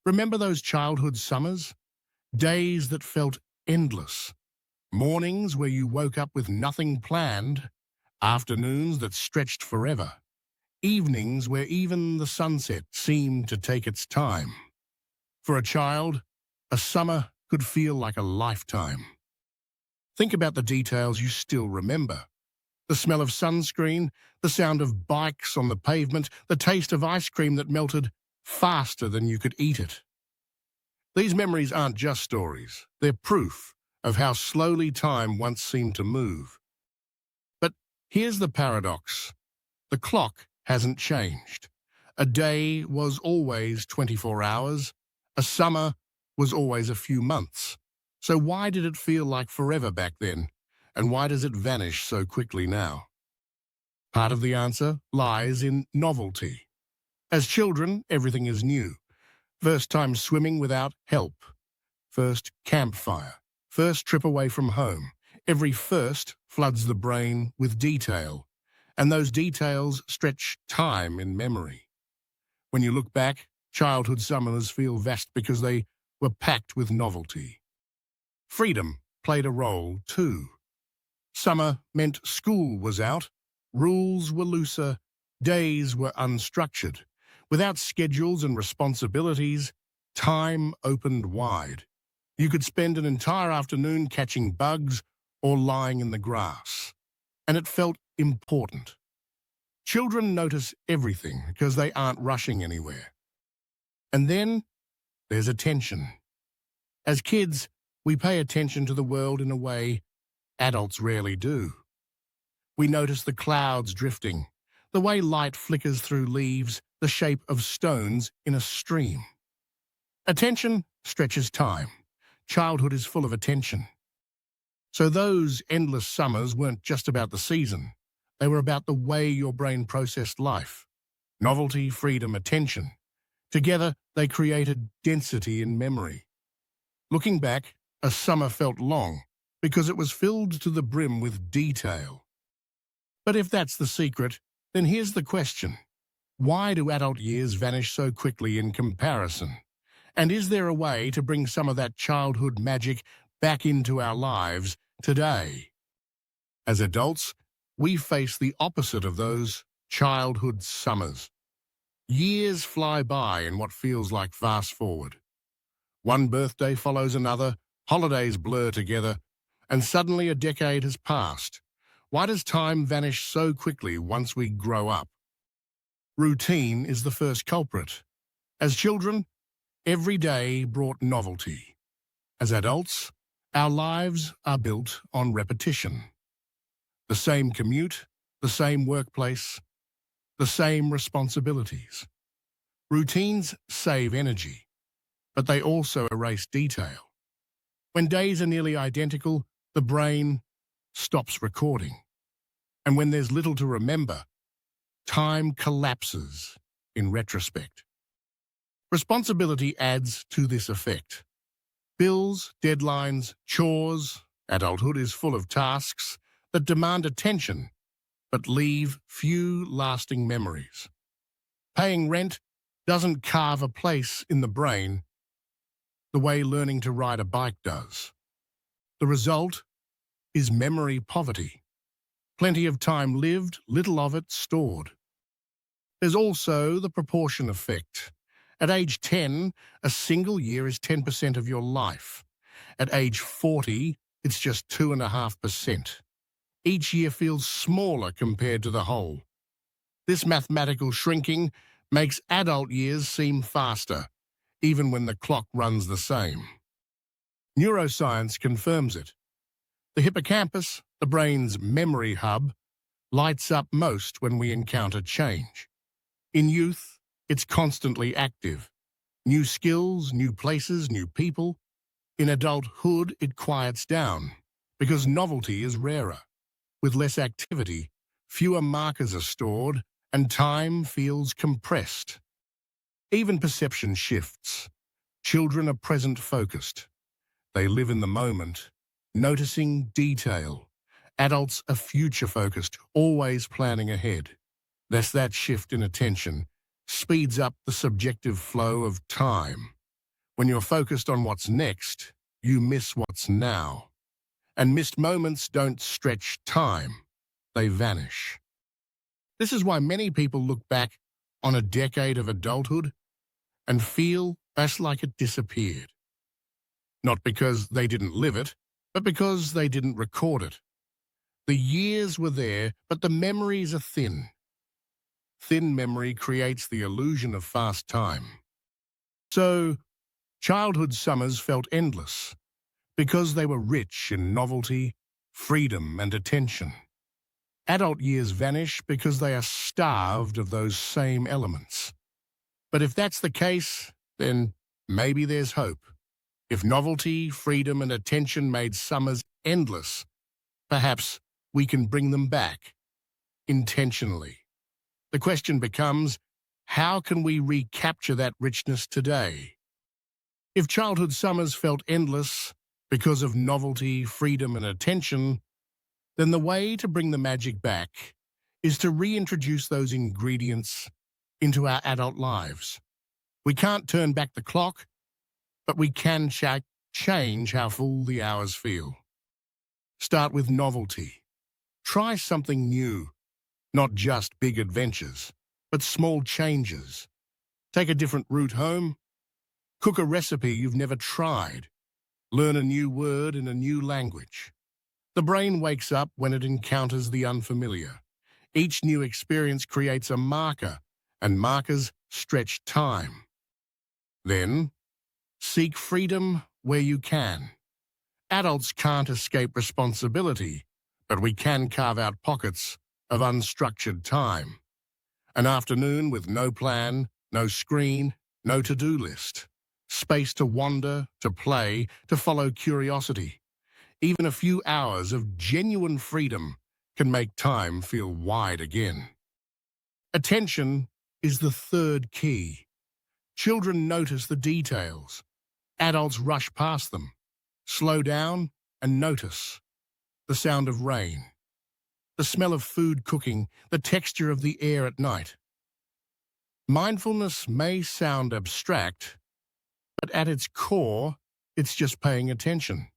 Remember those childhood summers? Days that felt endless. Mornings where you woke up with nothing planned. Afternoons that stretched forever. Evenings where even the sunset seemed to take its time. For a child, a summer could feel like a lifetime. Think about the details you still remember. The smell of sunscreen, the sound of bikes on the pavement, the taste of ice cream that melted faster than you could eat it. These memories aren't just stories. They're proof of how slowly time once seemed to move. But here's the paradox. The clock hasn't changed. A day was always 24 hours. A summer was always a few months. So why did it feel like forever back then? And why does it vanish so quickly now? Part of the answer lies in novelty. As children, everything is new. First time swimming without help. First campfire. First trip away from home. Every first floods the brain with detail. And those details stretch time in memory. When you look back, childhood summers feel vast because they were packed with novelty. Freedom played a role too. Summer meant school was out, rules were looser, days were unstructured. Without schedules and responsibilities, time opened wide. You could spend an entire afternoon catching bugs or lying in the grass. And it felt important. Children notice everything because they aren't rushing anywhere. And then there's attention. As kids, we pay attention to the world in a way adults rarely do. We notice the clouds drifting, the way light flickers through leaves, the shape of stones in a stream. Attention stretches time. Childhood is full of attention. So those endless summers weren't just about the season. They were about the way your brain processed life. Novelty, freedom, attention. Together, they created density in memory. Looking back, a summer felt long because it was filled to the brim with detail. But if that's the secret, then here's the question. Why do adult years vanish so quickly in comparison? And is there a way to bring some of that childhood magic back into our lives today? As adults, we face the opposite of those childhood summers. Years fly by in what feels like fast forward. One birthday follows another, holidays blur together, and suddenly a decade has passed. Why does time vanish so quickly once we grow up? Routine is the first culprit. As children, every day brought novelty. As adults, our lives are built on repetition. The same commute, the same workplace, the same responsibilities. Routines save energy, but they also erase detail. When days are nearly identical, the brain stops recording. And when there's little to remember, time collapses in retrospect. Responsibility adds to this effect. Bills, deadlines, chores. Adulthood is full of tasks that demand attention but leave few lasting memories. Paying rent doesn't carve a place in the brain the way learning to ride a bike does. The result is memory poverty. Plenty of time lived, little of it stored. There's also the proportion effect. At age 10, a single year is 10% of your life. At age 40, it's just 2.5%. Each year feels smaller compared to the whole. This mathematical shrinking makes adult years seem faster, even when the clock runs the same. Neuroscience confirms it. The hippocampus, the brain's memory hub, lights up most when we encounter change. In youth, it's constantly active. New skills, new places, new people. In adulthood, it quiets down because novelty is rarer. With less activity, fewer markers are stored, and time feels compressed. Even perception shifts. Children are present-focused. They live in the moment, noticing detail. Adults are future-focused, always planning ahead. That shift in attention speeds up the subjective flow of time. When you're focused on what's next, you miss what's now. And missed moments don't stretch time, they vanish. This is why many people look back on a decade of adulthood and feel that's like it disappeared. Not because they didn't live it, but because they didn't record it. The years were there, but the memories are thin. Thin memory creates the illusion of fast time. So, childhood summers felt endless because they were rich in novelty, freedom, and attention. Adult years vanish because they are starved of those same elements. But if that's the case, then maybe there's hope. If novelty, freedom, and attention made summers endless, perhaps we can bring them back, intentionally. The question becomes, how can we recapture that richness today? If childhood summers felt endless because of novelty, freedom, and attention, then the way to bring the magic back is to reintroduce those ingredients into our adult lives. We can't turn back the clock, but we can change how full the hours feel. Start with novelty. Try something new, not just big adventures, but small changes. Take a different route home. Cook a recipe you've never tried. Learn a new word in a new language. The brain wakes up when it encounters the unfamiliar. Each new experience creates a marker, and markers stretch time. Then, seek freedom where you can. Adults can't escape responsibility, but we can carve out pockets of unstructured time. An afternoon with no plan, no screen, no to-do list. Space to wander, to play, to follow curiosity. Even a few hours of genuine freedom can make time feel wide again. Attention is the third key. Children notice the details. Adults rush past them. Slow down and notice. The sound of rain. The smell of food cooking. The texture of the air at night. Mindfulness may sound abstract, but at its core, it's just paying attention.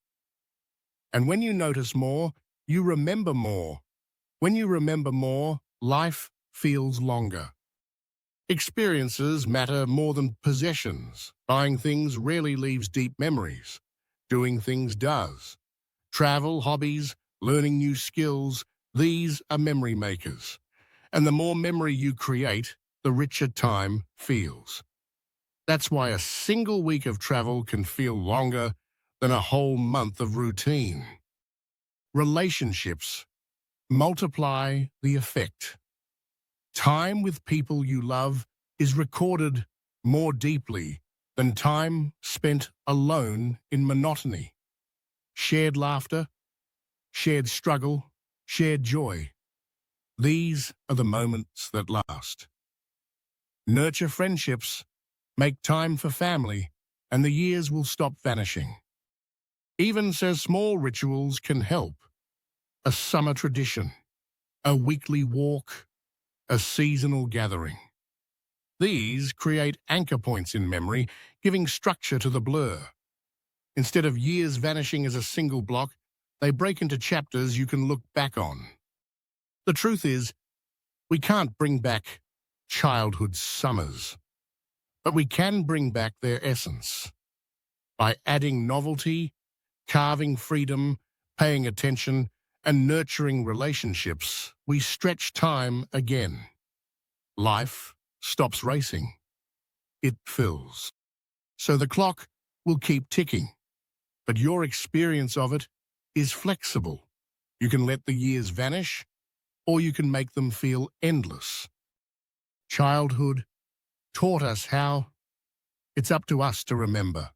And when you notice more, you remember more. When you remember more, life feels longer. Experiences matter more than possessions. Buying things rarely leaves deep memories. Doing things does. Travel, hobbies, learning new skills, these are memory makers. And the more memory you create, the richer time feels. That's why a single week of travel can feel longer than a whole month of routine. Relationships multiply the effect. Time with people you love is recorded more deeply than time spent alone in monotony. Shared laughter, shared struggle, shared joy. These are the moments that last. Nurture friendships, make time for family, and the years will stop vanishing. Even so small rituals can help. A summer tradition, a weekly walk, a seasonal gathering. These create anchor points in memory, giving structure to the blur. Instead of years vanishing as a single block, they break into chapters you can look back on. The truth is, we can't bring back childhood summers, but we can bring back their essence. By adding novelty, carving freedom, paying attention, and nurturing relationships, we stretch time again. Life stops racing. It fills. So the clock will keep ticking, but your experience of it is flexible. You can let the years vanish, or you can make them feel endless. Childhood taught us how. It's up to us to remember.